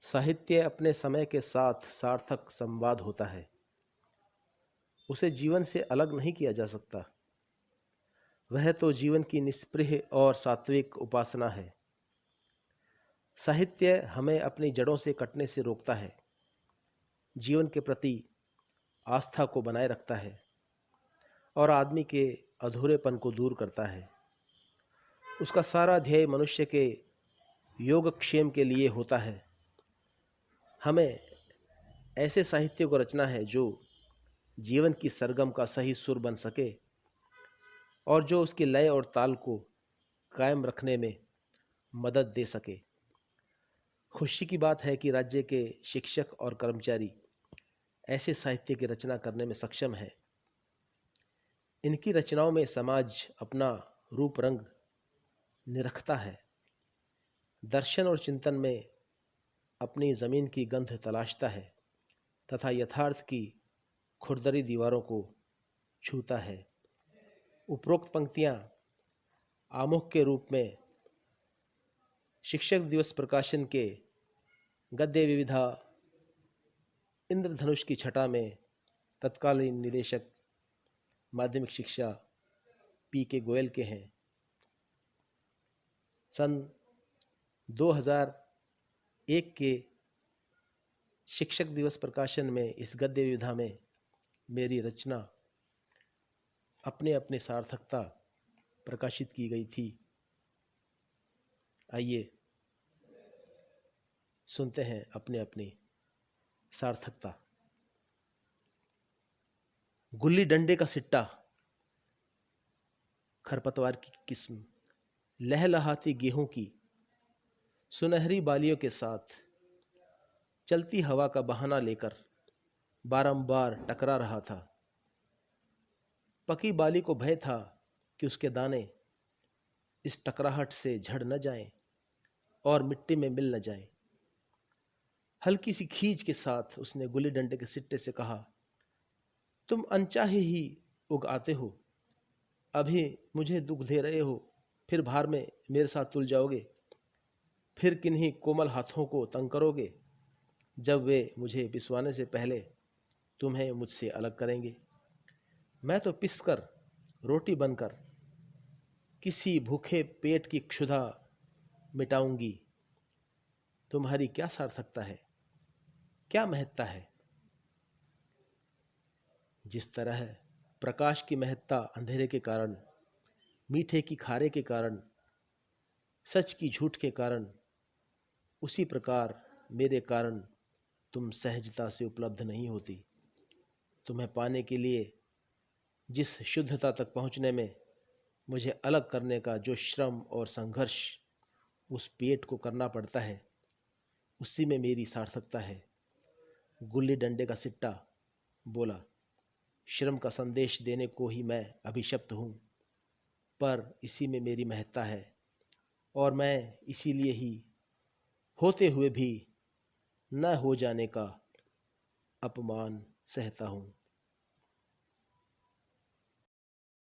साहित्य अपने समय के साथ सार्थक संवाद होता है। उसे जीवन से अलग नहीं किया जा सकता। वह तो जीवन की निष्पृह और सात्विक उपासना है। साहित्य हमें अपनी जड़ों से कटने से रोकता है, जीवन के प्रति आस्था को बनाए रखता है और आदमी के अधूरेपन को दूर करता है। उसका सारा ध्येय मनुष्य के योगक्षेम के लिए होता है। हमें ऐसे साहित्य को रचना है जो जीवन की सरगम का सही सुर बन सके और जो उसके लय और ताल को कायम रखने में मदद दे सके। खुशी की बात है कि राज्य के शिक्षक और कर्मचारी ऐसे साहित्य की रचना करने में सक्षम है। इनकी रचनाओं में समाज अपना रूप रंग निरखता है, दर्शन और चिंतन में अपनी ज़मीन की गंध तलाशता है तथा यथार्थ की खुरदरी दीवारों को छूता है। उपरोक्त पंक्तियाँ आमुख के रूप में शिक्षक दिवस प्रकाशन के गद्य विविधा इंद्रधनुष की छटा में तत्कालीन निदेशक माध्यमिक शिक्षा पी.के. गोयल के हैं। सन 2001 के शिक्षक दिवस प्रकाशन में इस गद्य विविधा में मेरी रचना अपने अपने सार्थकता प्रकाशित की गई थी। आइए सुनते हैं अपने अपनी सार्थकता। गुल्ली डंडे का सिट्टा, खरपतवार की किस्म, लहलहाती गेहूं की सुनहरी बालियों के साथ चलती हवा का बहाना लेकर बारंबार टकरा रहा था। पकी बाली को भय था कि उसके दाने इस टकराहट से झड़ न जाएं और मिट्टी में मिल न जाएं। हल्की सी खींच के साथ उसने गुल्ली डंडे के सिट्टे से कहा, तुम अनचाहे ही उग आते हो, अभी मुझे दुख दे रहे हो, फिर भार में मेरे साथ तुल जाओगे, फिर किन्हीं कोमल हाथों को तंग करोगे जब वे मुझे पिसवाने से पहले तुम्हें मुझसे अलग करेंगे। मैं तो पिसकर रोटी बनकर किसी भूखे पेट की क्षुधा मिटाऊंगी। तुम्हारी क्या सार्थकता है, क्या महत्ता है? जिस तरह प्रकाश की महत्ता अंधेरे के कारण, मीठे की खारे के कारण, सच की झूठ के कारण, उसी प्रकार मेरे कारण तुम सहजता से उपलब्ध नहीं होती। तुम्हें पाने के लिए जिस शुद्धता तक पहुंचने में मुझे अलग करने का जो श्रम और संघर्ष उस पेट को करना पड़ता है, उसी में मेरी सार्थकता है। गुल्ली डंडे का सिट्टा बोला, श्रम का संदेश देने को ही मैं अभिशप्त हूँ, पर इसी में मेरी महत्ता है और मैं इसीलिए ही होते हुए भी न हो जाने का अपमान सहता हूँ।